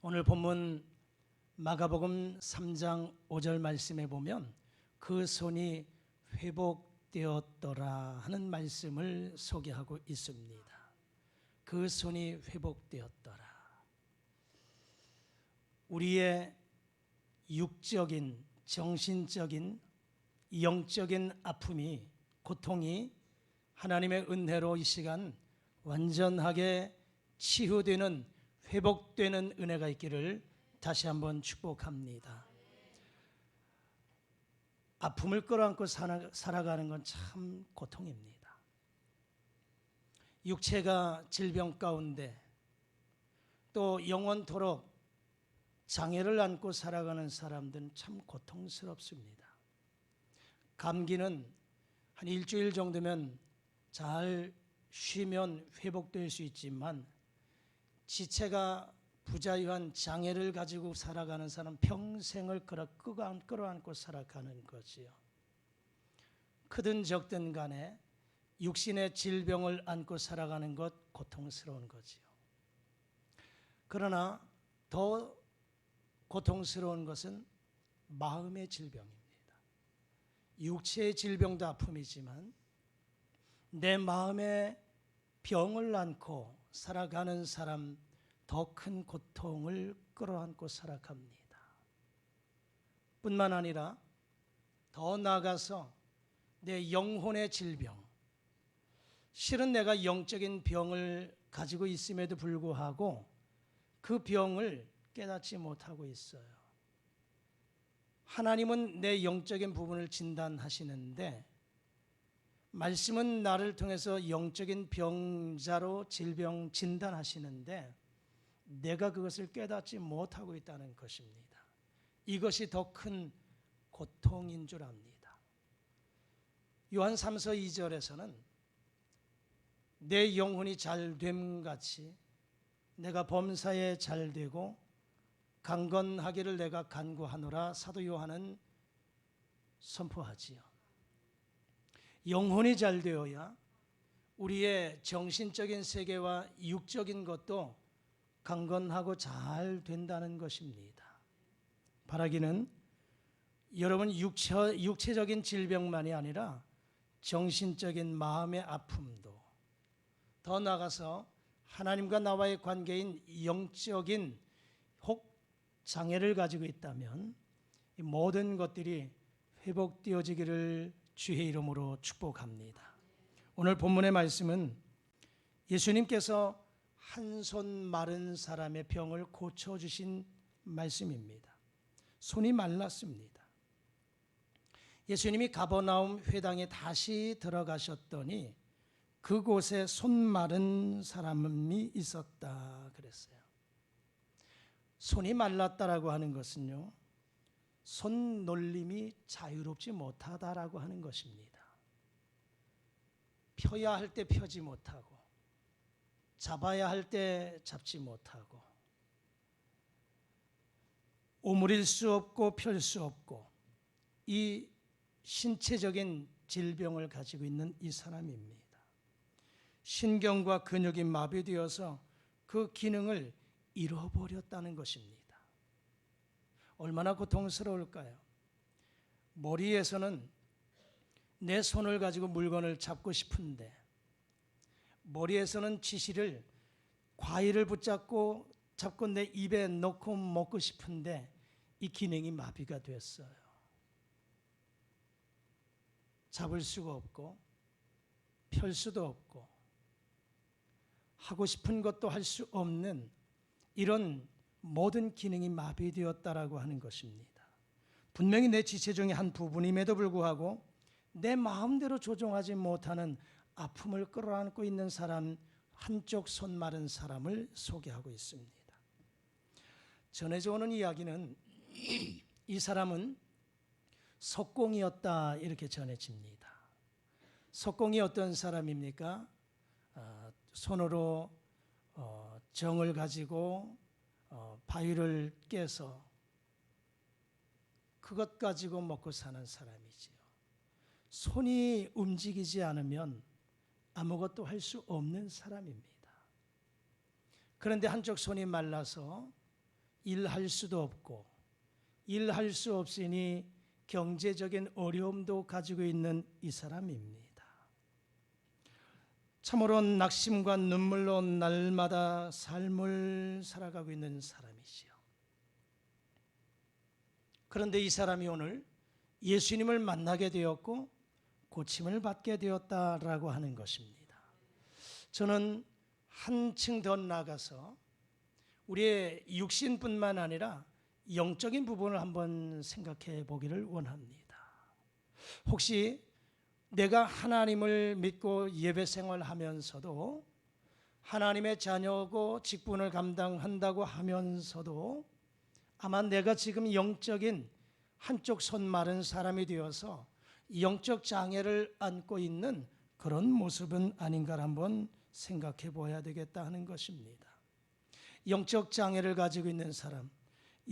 오늘 본문 마가복음 3장 5절 말씀에 보면 그 손이 회복되었더라 하는 말씀을 소개하고 있습니다. 그 손이 회복되었더라. 우리의 육적인, 정신적인, 영적인 아픔이, 고통이 하나님의 은혜로 이 시간 완전하게 치유되는, 회복되는 은혜가 있기를 다시 한번 축복합니다. 아픔을 끌어안고 살아가는 건 참 고통입니다. 육체가 질병 가운데 또 영원토록 장애를 안고 살아가는 사람들은 참 고통스럽습니다. 감기는 한 일주일 정도면 잘 쉬면 회복될 수 있지만 지체가 부자유한 장애를 가지고 살아가는 사람 평생을 끌어안고 살아가는 거지요. 크든 적든 간에 육신의 질병을 안고 살아가는 것 고통스러운 거지요. 그러나 더 고통스러운 것은 마음의 질병입니다. 육체의 질병도 아픔이지만 내 마음의 병을 안고 살아가는 사람 더 큰 고통을 끌어안고 살아갑니다. 뿐만 아니라 더 나아가서 내 영혼의 질병, 실은 내가 영적인 병을 가지고 있음에도 불구하고 그 병을 깨닫지 못하고 있어요. 하나님은 내 영적인 부분을 진단하시는데 말씀은 나를 통해서 영적인 병자로 질병 진단하시는데 내가 그것을 깨닫지 못하고 있다는 것입니다. 이것이 더 큰 고통인 줄 압니다. 요한 3서 2절에서는 내 영혼이 잘됨 같이 내가 범사에 잘되고 강건하기를 내가 간구하노라 사도 요한은 선포하지요. 영혼이 잘되어야 우리의 정신적인 세계와 육적인 것도 강건하고 잘 된다는 것입니다. 바라기는 여러분 육체적인 질병만이 아니라 정신적인 마음의 아픔도 더 나아가서 하나님과 나와의 관계인 영적인 혹 장애를 가지고 있다면 이 모든 것들이 회복되어지기를 주의 이름으로 축복합니다. 오늘 본문의 말씀은 예수님께서 한 손 마른 사람의 병을 고쳐주신 말씀입니다. 손이 말랐습니다. 예수님이 가버나움 회당에 다시 들어가셨더니 그곳에 손 마른 사람이 있었다 그랬어요. 손이 말랐다라고 하는 것은요, 손 놀림이 자유롭지 못하다라고 하는 것입니다. 펴야 할 때 펴지 못하고 잡아야 할 때 잡지 못하고 오므릴 수 없고 펼 수 없고 이 신체적인 질병을 가지고 있는 이 사람입니다. 신경과 근육이 마비되어서 그 기능을 잃어버렸다는 것입니다. 얼마나 고통스러울까요? 머리에서는 내 손을 가지고 물건을 잡고 싶은데 머리에서는 지시를 과일을 붙잡고 잡고 내 입에 넣고 먹고 싶은데 이 기능이 마비가 됐어요. 잡을 수가 없고 펼 수도 없고 하고 싶은 것도 할 수 없는 이런 모든 기능이 마비되었다라고 하는 것입니다. 분명히 내 지체 중에 한 부분임에도 불구하고 내 마음대로 조종하지 못하는 아픔을 끌어안고 있는 사람, 한쪽 손 마른 사람을 소개하고 있습니다. 전해져 오는 이야기는 이 사람은 석공이었다 이렇게 전해집니다. 석공이 어떤 사람입니까? 손으로 정을 가지고 바위를 깨서 그것 가지고 먹고 사는 사람이지요. 손이 움직이지 않으면 아무것도 할 수 없는 사람입니다. 그런데 한쪽 손이 말라서 일할 수도 없고 일할 수 없으니 경제적인 어려움도 가지고 있는 이 사람입니다. 참으로 낙심과 눈물로 날마다 삶을 살아가고 있는 사람이지요. 그런데 이 사람이 오늘 예수님을 만나게 되었고 고침을 받게 되었다라고 하는 것입니다. 저는 한층 더 나아가서 우리의 육신뿐만 아니라 영적인 부분을 한번 생각해 보기를 원합니다. 혹시 내가 하나님을 믿고 예배 생활하면서도 하나님의 자녀고 직분을 감당한다고 하면서도 아마 내가 지금 영적인 한쪽 손 마른 사람이 되어서 영적 장애를 안고 있는 그런 모습은 아닌가 한번 생각해 보아야 되겠다 하는 것입니다. 영적 장애를 가지고 있는 사람,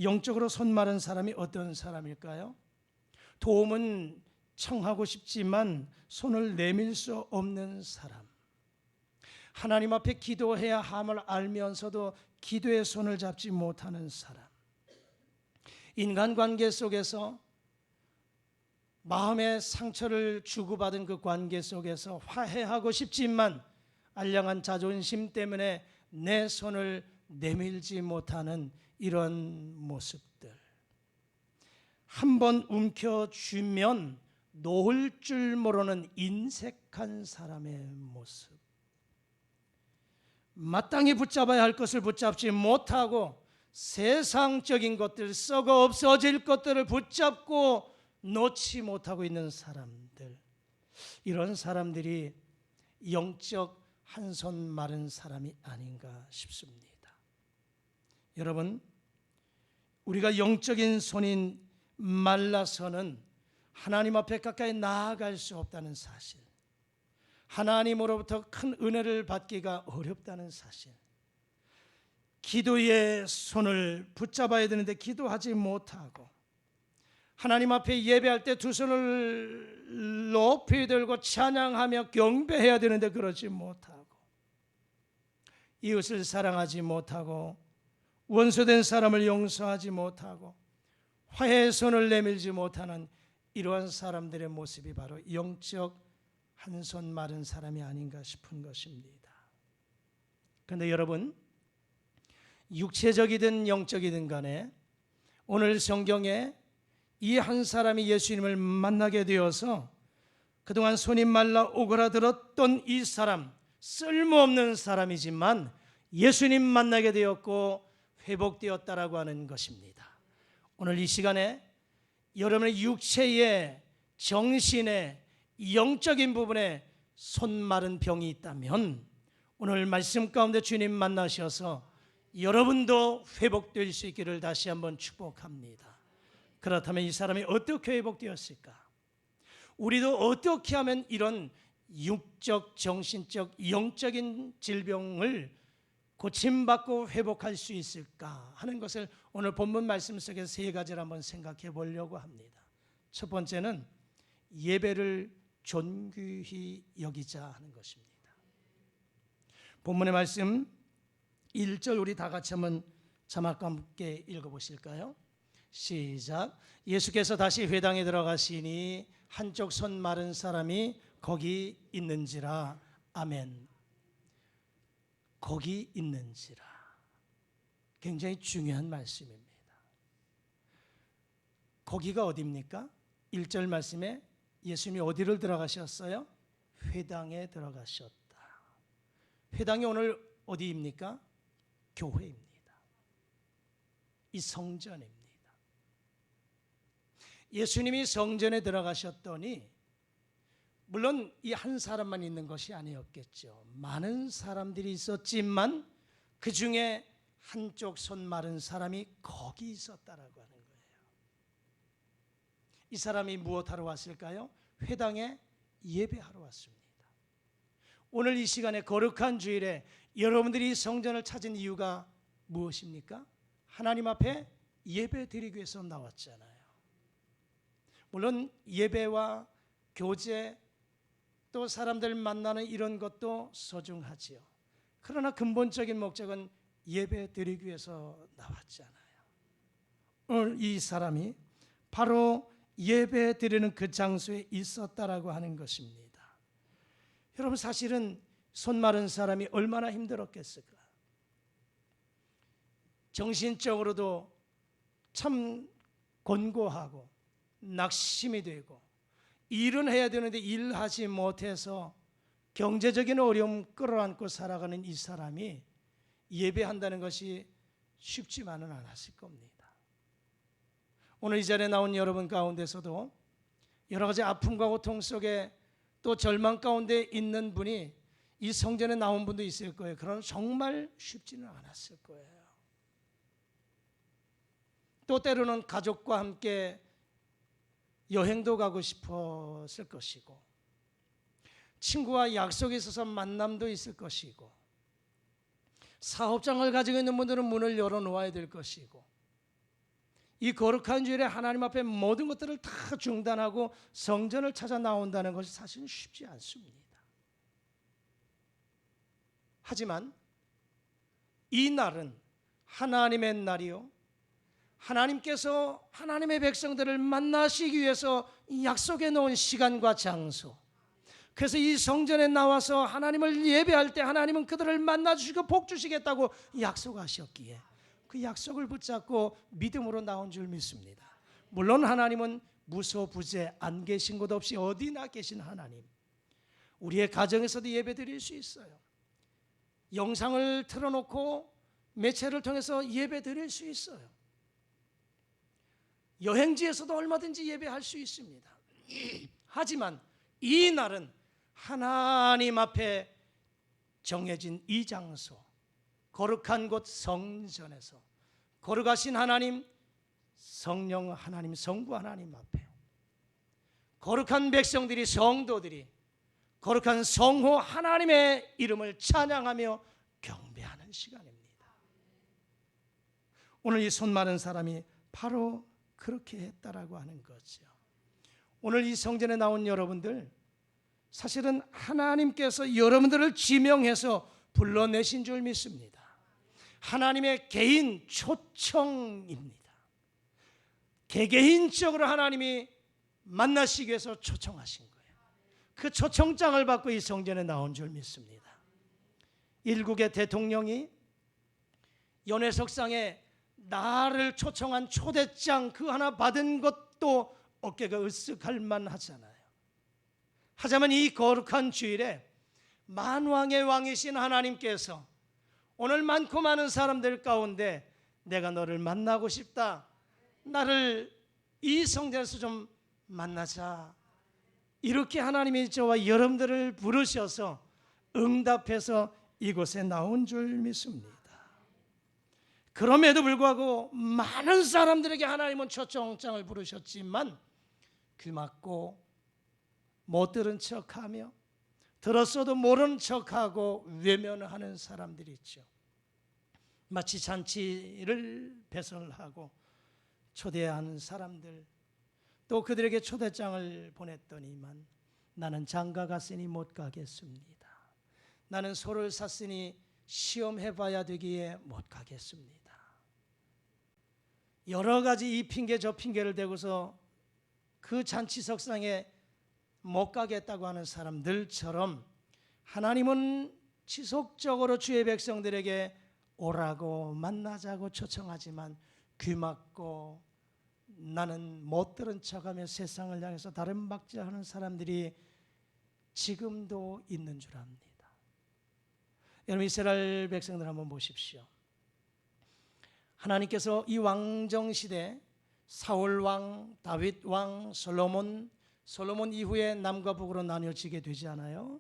영적으로 손 마른 사람이 어떤 사람일까요? 도움은 청하고 싶지만 손을 내밀 수 없는 사람, 하나님 앞에 기도해야 함을 알면서도 기도의 손을 잡지 못하는 사람, 인간관계 속에서 마음의 상처를 주고받은 그 관계 속에서 화해하고 싶지만 알량한 자존심 때문에 내 손을 내밀지 못하는 이런 모습들, 한번 움켜쥐면 놓을 줄 모르는 인색한 사람의 모습, 마땅히 붙잡아야 할 것을 붙잡지 못하고 세상적인 것들, 썩어 없어질 것들을 붙잡고 놓지 못하고 있는 사람들, 이런 사람들이 영적 한 손 마른 사람이 아닌가 싶습니다. 여러분, 우리가 영적인 손이 말라서는 하나님 앞에 가까이 나아갈 수 없다는 사실, 하나님으로부터 큰 은혜를 받기가 어렵다는 사실, 기도의 손을 붙잡아야 되는데 기도하지 못하고, 하나님 앞에 예배할 때 두 손을 높이 들고 찬양하며 경배해야 되는데 그러지 못하고, 이웃을 사랑하지 못하고, 원수된 사람을 용서하지 못하고, 화해의 손을 내밀지 못하는 이러한 사람들의 모습이 바로 영적 한 손 마른 사람이 아닌가 싶은 것입니다. 그런데 여러분, 육체적이든 영적이든 간에 오늘 성경에 이 한 사람이 예수님을 만나게 되어서 그동안 손이 말라 오그라들었던 이 사람, 쓸모없는 사람이지만 예수님 만나게 되었고 회복되었다라고 하는 것입니다. 오늘 이 시간에 여러분의 육체의, 정신의, 영적인 부분에 손 마른 병이 있다면 오늘 말씀 가운데 주님 만나셔서 여러분도 회복될 수 있기를 다시 한번 축복합니다. 그렇다면 이 사람이 어떻게 회복되었을까? 우리도 어떻게 하면 이런 육적, 정신적, 영적인 질병을 고침받고 회복할 수 있을까 하는 것을 오늘 본문 말씀 속에서 세 가지를 한번 생각해 보려고 합니다. 첫 번째는 예배를 존귀히 여기자 하는 것입니다. 본문의 말씀 1절 우리 다 같이 한번 자막과 함께 읽어보실까요? 시작. 예수께서 다시 회당에 들어가시니 한쪽 손 마른 사람이 거기 있는지라. 아멘. 거기 있는지라. 굉장히 중요한 말씀입니다. 거기가 어디입니까? 1절 말씀에 예수님이 어디를 들어가셨어요? 회당에 들어가셨다. 회당이 오늘 어디입니까? 교회입니다. 이 성전입니다. 예수님이 성전에 들어가셨더니 물론 이 한 사람만 있는 것이 아니었겠죠. 많은 사람들이 있었지만 그 중에 한쪽 손 마른 사람이 거기 있었다라고 하는 거예요. 이 사람이 무엇하러 왔을까요? 회당에 예배하러 왔습니다. 오늘 이 시간에 거룩한 주일에 여러분들이 성전을 찾은 이유가 무엇입니까? 하나님 앞에 예배 드리기 위해서 나왔잖아요. 물론 예배와 교제 또 사람들 만나는 이런 것도 소중하지요. 그러나 근본적인 목적은 예배 드리기 위해서 나왔잖아요. 오늘 이 사람이 바로 예배 드리는 그 장소에 있었다라고 하는 것입니다. 여러분, 사실은 손 마른 사람이 얼마나 힘들었겠을까? 정신적으로도 참 곤고하고 낙심이 되고, 일은 해야 되는데 일하지 못해서 경제적인 어려움 끌어안고 살아가는 이 사람이 예배한다는 것이 쉽지만은 않았을 겁니다. 오늘 이 자리에 나온 여러분 가운데서도 여러 가지 아픔과 고통 속에 또 절망 가운데 있는 분이 이 성전에 나온 분도 있을 거예요. 그러나 정말 쉽지는 않았을 거예요. 또 때로는 가족과 함께 여행도 가고 싶었을 것이고, 친구와 약속이 있어서 만남도 있을 것이고, 사업장을 가지고 있는 분들은 문을 열어놓아야 될 것이고, 이 거룩한 주일에 하나님 앞에 모든 것들을 다 중단하고 성전을 찾아 나온다는 것이 사실은 쉽지 않습니다. 하지만 이 날은 하나님의 날이요, 하나님께서 하나님의 백성들을 만나시기 위해서 약속해 놓은 시간과 장소, 그래서 이 성전에 나와서 하나님을 예배할 때 하나님은 그들을 만나주시고 복 주시겠다고 약속하셨기에 그 약속을 붙잡고 믿음으로 나온 줄 믿습니다. 물론 하나님은 무소부재, 안 계신 곳 없이 어디나 계신 하나님, 우리의 가정에서도 예배 드릴 수 있어요. 영상을 틀어놓고 매체를 통해서 예배 드릴 수 있어요. 여행지에서도 얼마든지 예배할 수 있습니다. 하지만 이 날은 하나님 앞에 정해진 이 장소, 거룩한 곳 성전에서 거룩하신 하나님, 성령 하나님, 성부 하나님 앞에 거룩한 백성들이, 성도들이 거룩한 성호 하나님의 이름을 찬양하며 경배하는 시간입니다. 오늘 이 손 마른 사람이 바로 그렇게 했다라고 하는 거죠. 오늘 이 성전에 나온 여러분들, 사실은 하나님께서 여러분들을 지명해서 불러내신 줄 믿습니다. 하나님의 개인 초청입니다. 개개인적으로 하나님이 만나시기 위해서 초청하신 거예요. 그 초청장을 받고 이 성전에 나온 줄 믿습니다. 일국의 대통령이 연회석상에 나를 초청한 초대장 그 하나 받은 것도 어깨가 으쓱할 만하잖아요. 하지만 이 거룩한 주일에 만왕의 왕이신 하나님께서 오늘 많고 많은 사람들 가운데 내가 너를 만나고 싶다, 나를 이 성전에서 좀 만나자, 이렇게 하나님이 저와 여러분들을 부르셔서 응답해서 이곳에 나온 줄 믿습니다. 그럼에도 불구하고 많은 사람들에게 하나님은 초청장을 부르셨지만 귀 막고 못 들은 척하며 들었어도 모른 척하고 외면하는 사람들이 있죠. 마치 잔치를 배설하고 초대하는 사람들, 또 그들에게 초대장을 보냈더니만 나는 장가 갔으니 못 가겠습니다. 나는 소를 샀으니 시험해봐야 되기에 못 가겠습니다. 여러 가지 이 핑계 저 핑계를 대고서 그 잔치석상에 못 가겠다고 하는 사람들처럼 하나님은 지속적으로 주의 백성들에게 오라고 만나자고 초청하지만 귀 막고 나는 못 들은 척하며 세상을 향해서 다른 박질하는 사람들이 지금도 있는 줄 압니다. 여러분, 이스라엘 백성들 한번 보십시오. 하나님께서 이 왕정시대 사울왕, 다윗왕, 솔로몬 이후에 남과 북으로 나뉘어지게 되지 않아요?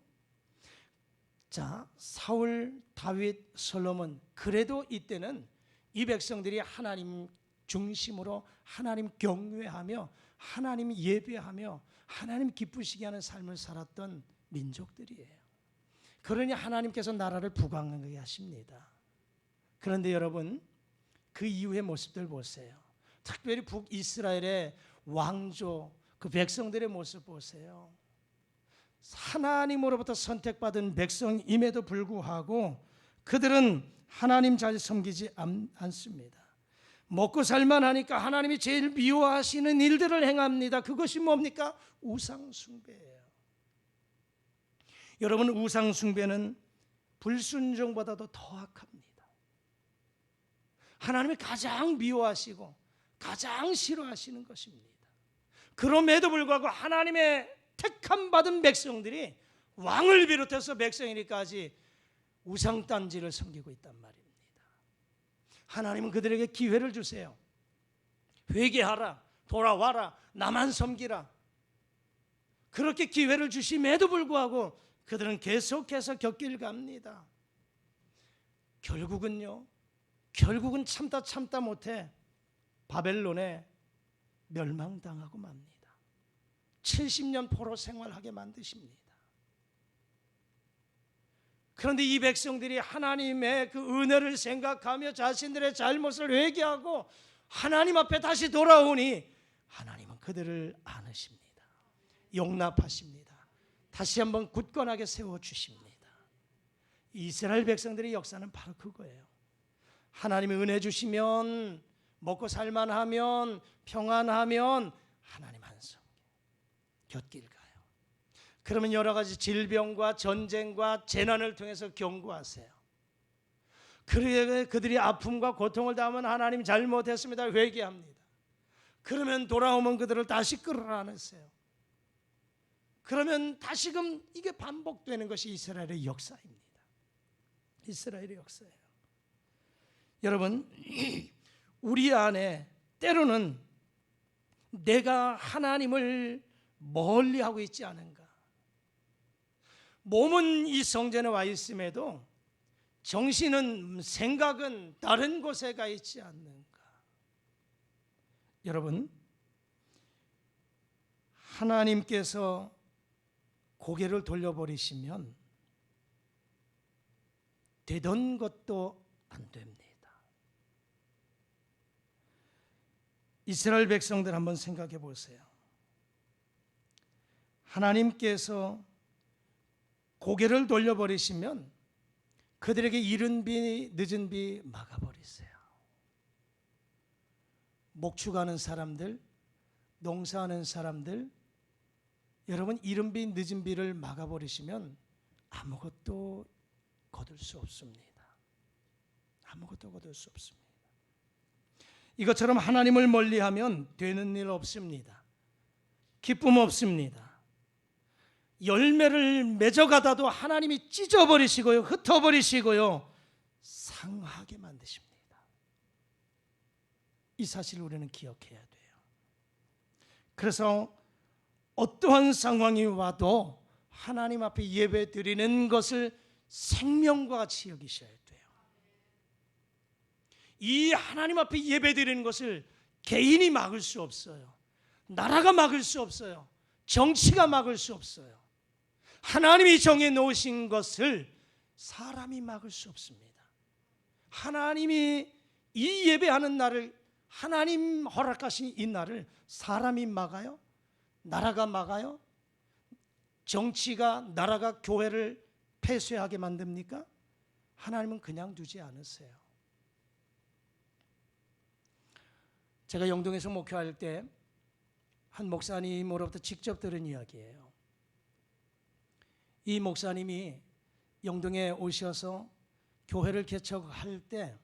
자, 사울, 다윗, 솔로몬, 그래도 이때는 이 백성들이 하나님 중심으로 하나님 경외하며 하나님 예배하며 하나님 기쁘시게 하는 삶을 살았던 민족들이에요. 그러니 하나님께서 나라를 부강하게 하십니다. 그런데 여러분, 그 이후의 모습들 보세요. 특별히 북이스라엘의 왕조, 그 백성들의 모습 보세요. 하나님으로부터 선택받은 백성임에도 불구하고 그들은 하나님 잘 섬기지 않습니다. 먹고 살만하니까 하나님이 제일 미워하시는 일들을 행합니다. 그것이 뭡니까? 우상숭배예요. 여러분, 우상숭배는 불순종보다도 더 악합니다. 하나님이 가장 미워하시고 가장 싫어하시는 것입니다. 그럼에도 불구하고 하나님의 택함 받은 백성들이, 왕을 비롯해서 백성이니까지 우상단지를 섬기고 있단 말입니다. 하나님은 그들에게 기회를 주세요. 회개하라, 돌아와라, 나만 섬기라. 그렇게 기회를 주심에도 불구하고 그들은 계속해서 곁길 갑니다. 결국은 참다 못해 바벨론에 멸망당하고 맙니다. 70년 포로 생활하게 만드십니다. 그런데 이 백성들이 하나님의 그 은혜를 생각하며 자신들의 잘못을 회개하고 하나님 앞에 다시 돌아오니 하나님은 그들을 안으십니다. 용납하십니다. 다시 한번 굳건하게 세워주십니다. 이스라엘 백성들의 역사는 바로 그거예요. 하나님이 은혜 주시면, 먹고 살만하면, 평안하면 하나님 한 손 곁길 가요. 그러면 여러 가지 질병과 전쟁과 재난을 통해서 경고하세요. 그들이 아픔과 고통을 당하면 하나님 잘못했습니다, 회개합니다. 그러면 돌아오면 그들을 다시 끌어안으세요. 그러면 다시금 이게 반복되는 것이 이스라엘의 역사입니다. 이스라엘의 역사예요. 여러분, 우리 안에 때로는 내가 하나님을 멀리하고 있지 않은가, 몸은 이 성전에 와 있음에도 정신은, 생각은 다른 곳에 가 있지 않는가. 여러분, 하나님께서 고개를 돌려버리시면 되던 것도 안 됩니다. 이스라엘 백성들 한번 생각해 보세요. 하나님께서 고개를 돌려버리시면 그들에게 이른 비 늦은 비 막아버리세요. 목축하는 사람들, 농사하는 사람들, 여러분, 이른 비 늦은 비를 막아버리시면 아무것도 거둘 수 없습니다. 아무것도 거둘 수 없습니다. 이것처럼 하나님을 멀리하면 되는 일 없습니다. 기쁨 없습니다. 열매를 맺어가다도 하나님이 찢어버리시고요, 흩어버리시고요, 상하게 만드십니다. 이 사실을 우리는 기억해야 돼요. 그래서 어떠한 상황이 와도 하나님 앞에 예배 드리는 것을 생명과 같이 여기셔야 돼요. 이 하나님 앞에 예배 드리는 것을 개인이 막을 수 없어요. 나라가 막을 수 없어요. 정치가 막을 수 없어요. 하나님이 정해 놓으신 것을 사람이 막을 수 없습니다. 하나님이 이 예배하는 날을, 하나님 허락하신 이 날을 사람이 막아요? 나라가 막아요? 정치가, 나라가 교회를 폐쇄하게 만듭니까? 하나님은 그냥 두지 않으세요. 제가 영동에서 목회할 때 한 목사님으로부터 직접 들은 이야기예요. 이 목사님이 영동에 오셔서 교회를 개척할 때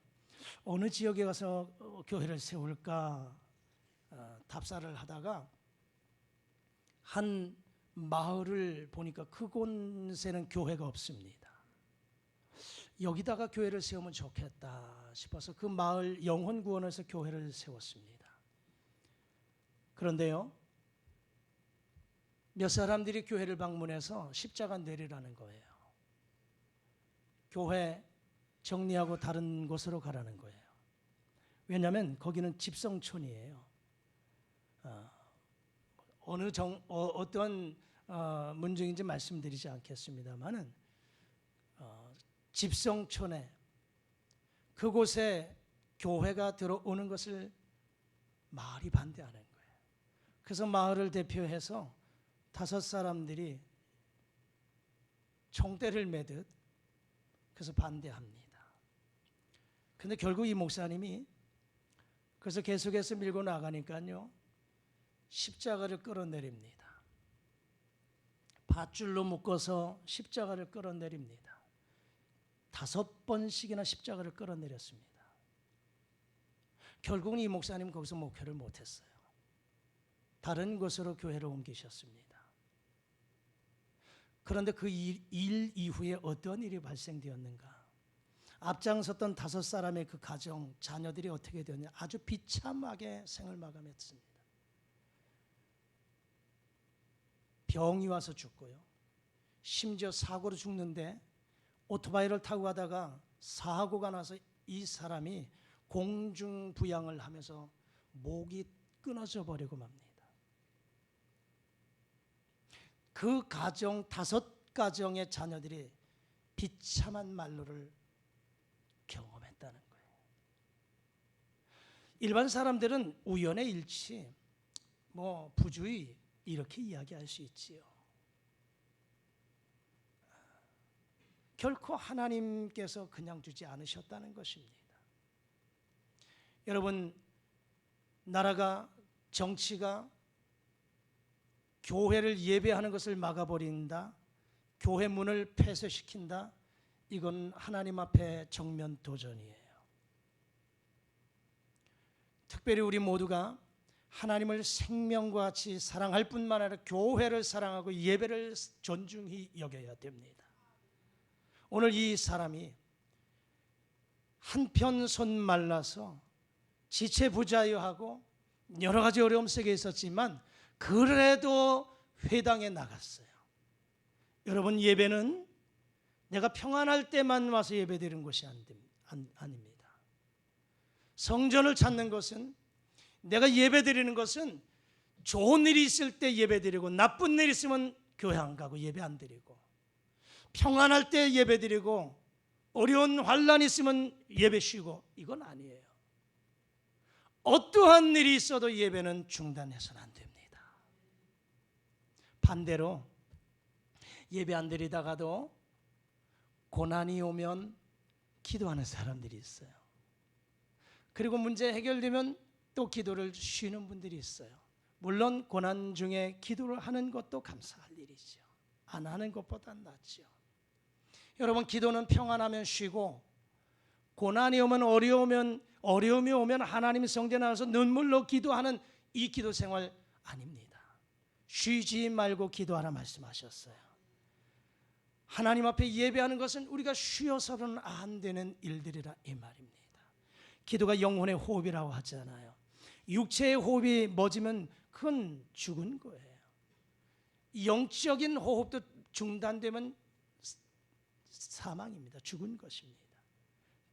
어느 지역에 가서 교회를 세울까 답사를 하다가 한 마을을 보니까 그곳에는 교회가 없습니다. 여기다가 교회를 세우면 좋겠다 싶어서 그 마을 영혼구원에서 교회를 세웠습니다. 그런데요, 몇 사람들이 교회를 방문해서 십자가 내리라는 거예요. 교회 정리하고 다른 곳으로 가라는 거예요. 왜냐하면 거기는 집성촌이에요. 어떤 문중인지 말씀드리지 않겠습니다만은 집성촌에, 그곳에 교회가 들어오는 것을 마을이 반대하는 거예요. 그래서 마을을 대표해서 5사람들이 총대를 매듯 그래서 반대합니다. 그런데 결국 이 목사님이 그래서 계속해서 밀고 나가니까요, 십자가를 끌어내립니다. 밧줄로 묶어서 십자가를 끌어내립니다. 5번씩이나 십자가를 끌어내렸습니다. 결국은 이 목사님 거기서 목회를 못했어요. 다른 곳으로 교회를 옮기셨습니다. 그런데 그 일 이후에 어떤 일이 발생되었는가? 앞장섰던 5사람의 그 가정, 자녀들이 어떻게 되었냐? 아주 비참하게 생을 마감했습니다. 병이 와서 죽고요. 심지어 사고로 죽는데 오토바이를 타고 가다가 사고가 나서 이 사람이 공중부양을 하면서 목이 끊어져 버리고 맙니다. 그 가정 5가정의 자녀들이 비참한 말로를 경험했다는 거예요. 일반 사람들은 우연의 일치, 부주의 이렇게 이야기할 수 있지요. 결코 하나님께서 그냥 두지 않으셨다는 것입니다. 여러분, 나라가, 정치가 교회를 예배하는 것을 막아버린다, 교회 문을 폐쇄시킨다, 이건 하나님 앞에 정면 도전이에요. 특별히 우리 모두가 하나님을 생명과 같이 사랑할 뿐만 아니라 교회를 사랑하고 예배를 존중히 여겨야 됩니다. 오늘 이 사람이 한편 손 말라서 지체부자유하고 여러 가지 어려움 속에 있었지만 그래도 회당에 나갔어요. 여러분, 예배는 내가 평안할 때만 와서 예배드리는 것이 아닙니다. 성전을 찾는 것은, 내가 예배드리는 것은 좋은 일이 있을 때 예배드리고 나쁜 일 있으면 교회 안 가고 예배 안 드리고, 평안할 때 예배드리고 어려운 환난이 있으면 예배 쉬고, 이건 아니에요. 어떠한 일이 있어도 예배는 중단해서는 안 됩니다. 반대로 예배 안 드리다가도 고난이 오면 기도하는 사람들이 있어요. 그리고 문제 해결되면 또 기도를 쉬는 분들이 있어요. 물론 고난 중에 기도를 하는 것도 감사할 일이죠. 안 하는 것보단 낫죠. 여러분, 기도는 평안하면 쉬고, 고난이 오면 어려움이 오면 하나님 성전에 나와서 눈물로 기도하는 이 기도 생활 아닙니다. 쉬지 말고 기도하라 말씀하셨어요. 하나님 앞에 예배하는 것은 우리가 쉬어서는 안 되는 일들이라 이 말입니다. 기도가 영혼의 호흡이라고 하잖아요. 육체의 호흡이 멎으면 그건 죽은 거예요. 영적인 호흡도 중단되면 사망입니다. 죽은 것입니다.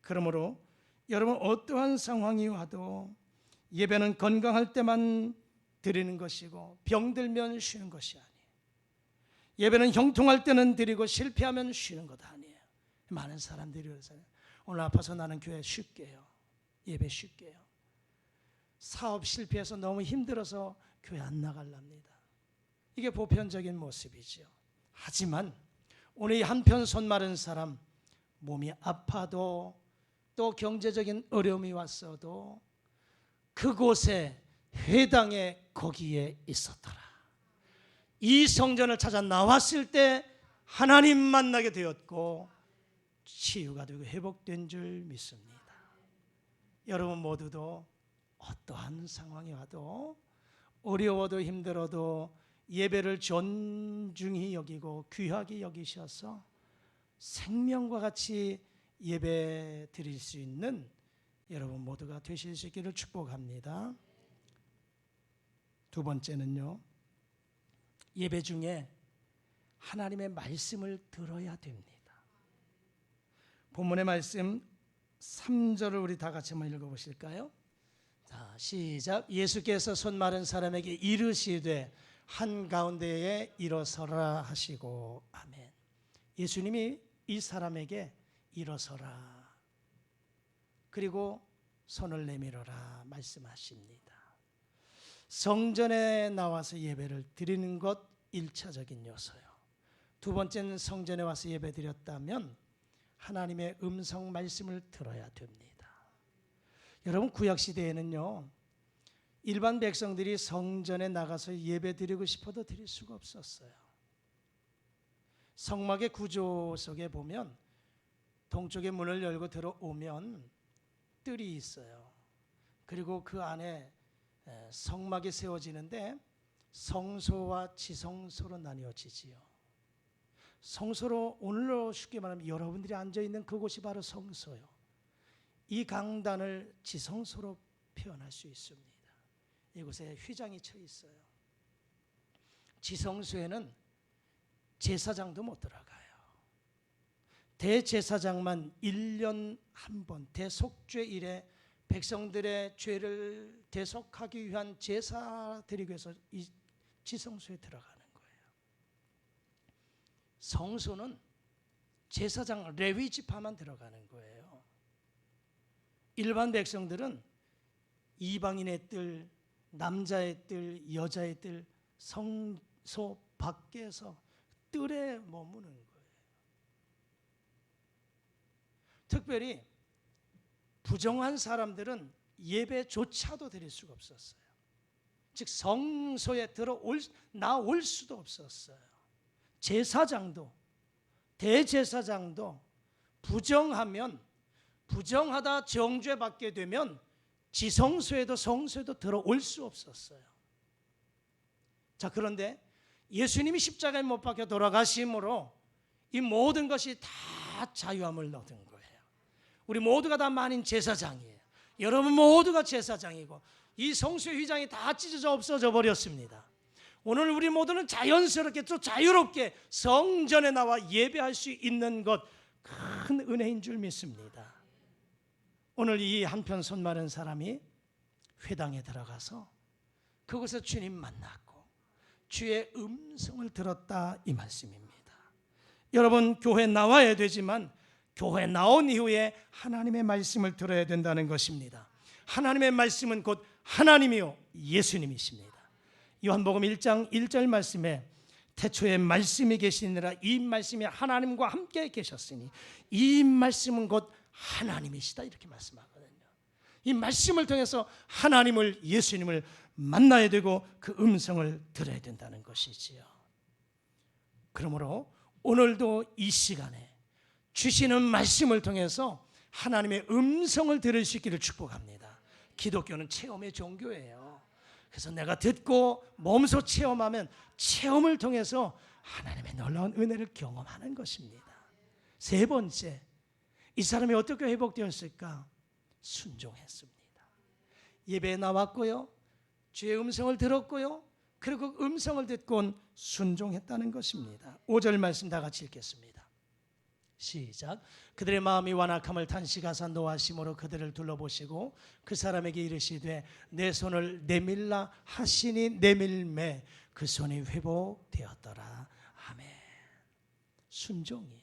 그러므로 여러분, 어떠한 상황이 와도 예배는 건강할 때만 드리는 것이고 병들면 쉬는 것이 아니에요. 예배는 형통할 때는 드리고 실패하면 쉬는 것 아니에요. 많은 사람들이 그래서 오늘 아파서 나는 교회 쉴게요, 예배 쉴게요, 사업 실패해서 너무 힘들어서 교회 안 나갈랍니다. 이게 보편적인 모습이죠. 하지만 오늘 이 한편 손 마른 사람, 몸이 아파도 또 경제적인 어려움이 왔어도 그곳에 회당에 거기에 있었더라. 이 성전을 찾아 나왔을 때 하나님 만나게 되었고 치유가 되고 회복된 줄 믿습니다. 여러분 모두도 어떠한 상황이 와도, 어려워도 힘들어도 예배를 존중히 여기고 귀하게 여기셔서 생명과 같이 예배 드릴 수 있는 여러분 모두가 되실 수 있기를 축복합니다. 두 번째는요, 예배 중에 하나님의 말씀을 들어야 됩니다. 본문의 말씀 3절을 우리 다 같이 한번 읽어보실까요? 자, 시작. 예수께서 손 마른 사람에게 이르시되 한가운데에 일어서라 하시고. 아멘. 예수님이 이 사람에게 일어서라, 그리고 손을 내밀어라 말씀하십니다. 성전에 나와서 예배를 드리는 것 1차적인 요소요. 두 번째는 성전에 와서 예배 드렸다면 하나님의 음성 말씀을 들어야 됩니다. 여러분, 구약 시대에는요, 일반 백성들이 성전에 나가서 예배 드리고 싶어도 드릴 수가 없었어요. 성막의 구조 속에 보면 동쪽의 문을 열고 들어오면 뜰이 있어요. 그리고 그 안에 성막이 세워지는데 성소와 지성소로 나뉘어지지요. 성소로, 오늘로 쉽게 말하면 여러분들이 앉아있는 그곳이 바로 성소요. 이 강단을 지성소로 표현할 수 있습니다. 이곳에 휘장이 쳐 있어요. 지성소에는 제사장도 못 들어가요. 대제사장만 1년 한 번 대속죄일에 백성들의 죄를 대속하기 위한 제사 드리기 위해서 이 지성소에 들어가는 거예요. 성소는 제사장 레위 지파만 들어가는 거예요. 일반 백성들은 이방인의 뜰, 남자의 뜰, 여자의 뜰, 성소 밖에서 뜰에 머무는 거예요. 특별히 부정한 사람들은 예배조차도 드릴 수가 없었어요. 즉 성소에 나올 수도 없었어요. 제사장도, 대제사장도 부정하다 정죄받게 되면 지성소에도 성소에도 들어올 수 없었어요. 자, 그런데 예수님이 십자가에 못 박혀 돌아가심으로 이 모든 것이 다 자유함을 얻은 거예요. 우리 모두가 다 만인 제사장이에요. 여러분 모두가 제사장이고 이 성소의 휘장이 다 찢어져 없어져 버렸습니다. 오늘 우리 모두는 자연스럽게 또 자유롭게 성전에 나와 예배할 수 있는 것, 큰 은혜인 줄 믿습니다. 오늘 이 한편 손 마른 사람이 회당에 들어가서 그곳에 주님 만났고 주의 음성을 들었다, 이 말씀입니다. 여러분, 교회 나와야 되지만 교회 나온 이후에 하나님의 말씀을 들어야 된다는 것입니다. 하나님의 말씀은 곧 하나님이요 예수님이십니다. 요한복음 1장 1절 말씀에 태초에 말씀이 계시니라, 이 말씀이 하나님과 함께 계셨으니 이 말씀은 곧 하나님이시다, 이렇게 말씀하거든요. 이 말씀을 통해서 하나님을, 예수님을 만나야 되고 그 음성을 들어야 된다는 것이지요. 그러므로 오늘도 이 시간에 주시는 말씀을 통해서 하나님의 음성을 들을 수 있기를 축복합니다. 기독교는 체험의 종교예요. 그래서 내가 듣고 몸소 체험하면 체험을 통해서 하나님의 놀라운 은혜를 경험하는 것입니다. 세 번째, 이 사람이 어떻게 회복되었을까? 순종했습니다. 예배에 나왔고요, 주의 음성을 들었고요, 그리고 그 음성을 듣고 순종했다는 것입니다. 5절 말씀 다 같이 읽겠습니다. 시작. 그들의 마음이 완악함을 탄식하사 노하심으로 그들을 둘러보시고 그 사람에게 이르시되 내 손을 내밀라 하시니 내밀매 그 손이 회복되었더라. 아멘. 순종이에요.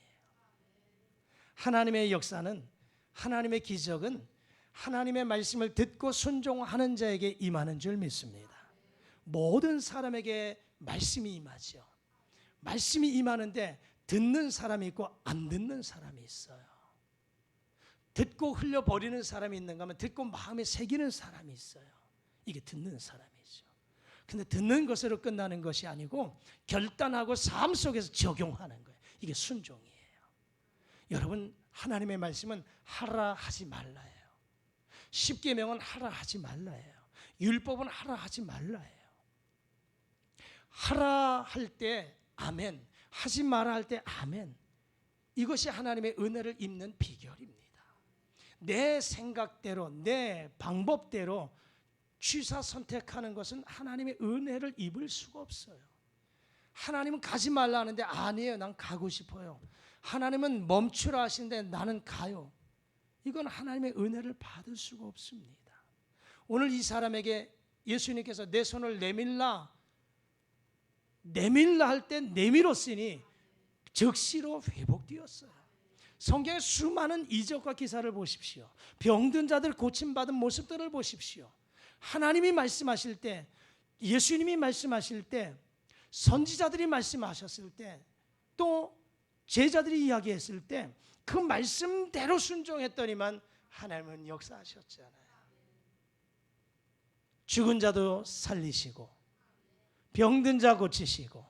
하나님의 역사는, 하나님의 기적은 하나님의 말씀을 듣고 순종하는 자에게 임하는 줄 믿습니다. 모든 사람에게 말씀이 임하죠. 말씀이 임하는데 듣는 사람이 있고 안 듣는 사람이 있어요. 듣고 흘려버리는 사람이 있는가 하면 듣고 마음에 새기는 사람이 있어요. 이게 듣는 사람이죠. 근데 듣는 것으로 끝나는 것이 아니고 결단하고 삶 속에서 적용하는 거예요. 이게 순종이에요. 여러분, 하나님의 말씀은 하라 하지 말라예요. 십계명은 하라 하지 말라예요. 율법은 하라 하지 말라예요. 하라 할 때 아멘, 하지 마라 할 때 아멘. 이것이 하나님의 은혜를 입는 비결입니다. 내 생각대로, 내 방법대로 취사 선택하는 것은 하나님의 은혜를 입을 수가 없어요. 하나님은 가지 말라 하는데 아니에요, 난 가고 싶어요. 하나님은 멈추라 하시는데 나는 가요. 이건 하나님의 은혜를 받을 수가 없습니다. 오늘 이 사람에게 예수님께서 내 손을 내밀라 할 때 내밀었으니 즉시로 회복되었어요. 성경의 수많은 이적과 기사를 보십시오. 병든 자들 고침받은 모습들을 보십시오. 하나님이 말씀하실 때, 예수님이 말씀하실 때, 선지자들이 말씀하셨을 때, 또 제자들이 이야기했을 때 그 말씀대로 순종했더니만 하나님은 역사하셨잖아요. 죽은 자도 살리시고 병든 자 고치시고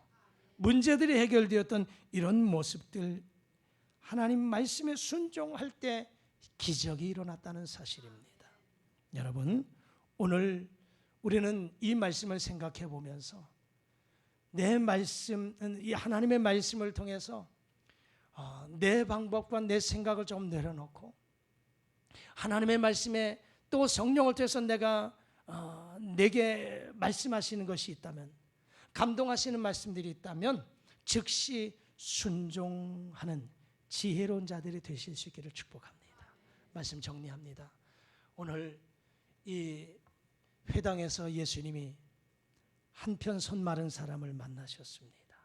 문제들이 해결되었던 이런 모습들, 하나님 말씀에 순종할 때 기적이 일어났다는 사실입니다. 여러분, 오늘 우리는 이 말씀을 생각해 보면서 내 말씀, 이 하나님의 말씀을 통해서 내 방법과 내 생각을 좀 내려놓고 하나님의 말씀에 또 성령을 통해서 내게 말씀하시는 것이 있다면, 감동하시는 말씀들이 있다면 즉시 순종하는 지혜로운 자들이 되실 수 있기를 축복합니다. 말씀 정리합니다. 오늘 이 회당에서 예수님이 한편 손 마른 사람을 만나셨습니다.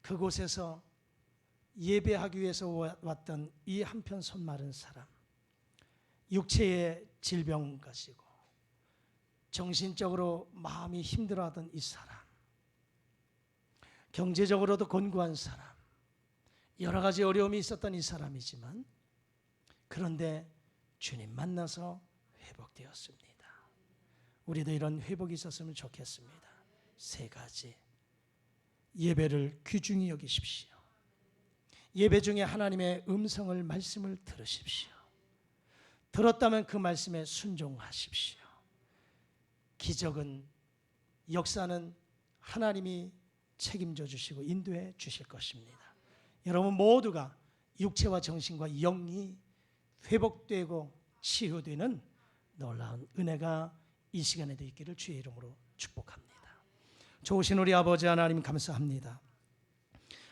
그곳에서 예배하기 위해서 왔던 이 한편 손 마른 사람, 육체의 질병 가지고 정신적으로 마음이 힘들어하던 이 사람, 경제적으로도 곤고한 사람, 여러 가지 어려움이 있었던 이 사람이지만 그런데 주님 만나서 회복되었습니다. 우리도 이런 회복이 있었으면 좋겠습니다. 3가지. 예배를 귀중히 여기십시오. 예배 중에 하나님의 음성을, 말씀을 들으십시오. 들었다면 그 말씀에 순종하십시오. 기적은, 역사는 하나님이 책임져 주시고 인도해 주실 것입니다. 여러분 모두가 육체와 정신과 영이 회복되고 치유되는 놀라운 은혜가 이 시간에도 있기를 주의 이름으로 축복합니다. 좋으신 우리 아버지 하나님 감사합니다.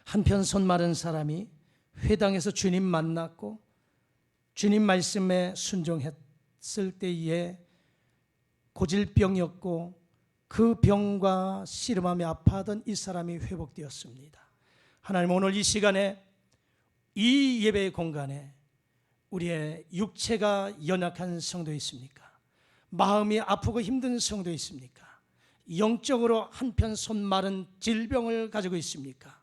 한편 손 마른 사람이 회당에서 주님 만났고 주님 말씀에 순종했을 때에 고질병이었고 그 병과 씨름하며 아파하던 이 사람이 회복되었습니다. 하나님, 오늘 이 시간에 이 예배의 공간에 우리의 육체가 연약한 성도 있습니까? 마음이 아프고 힘든 성도 있습니까? 영적으로 한편 손 마른 질병을 가지고 있습니까?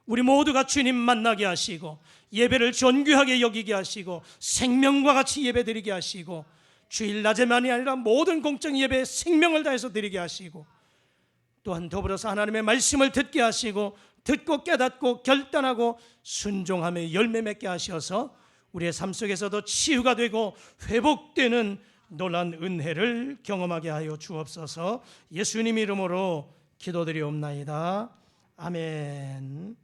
우리 모두가 주님 만나게 하시고 예배를 존귀하게 여기게 하시고 생명과 같이 예배드리게 하시고 주일 낮에만이 아니라 모든 공적 예배에 생명을 다해서 드리게 하시고 또한 더불어서 하나님의 말씀을 듣게 하시고 듣고 깨닫고 결단하고 순종하며 열매 맺게 하셔서 우리의 삶 속에서도 치유가 되고 회복되는 놀란 은혜를 경험하게 하여 주옵소서. 예수님 이름으로 기도드리옵나이다. 아멘.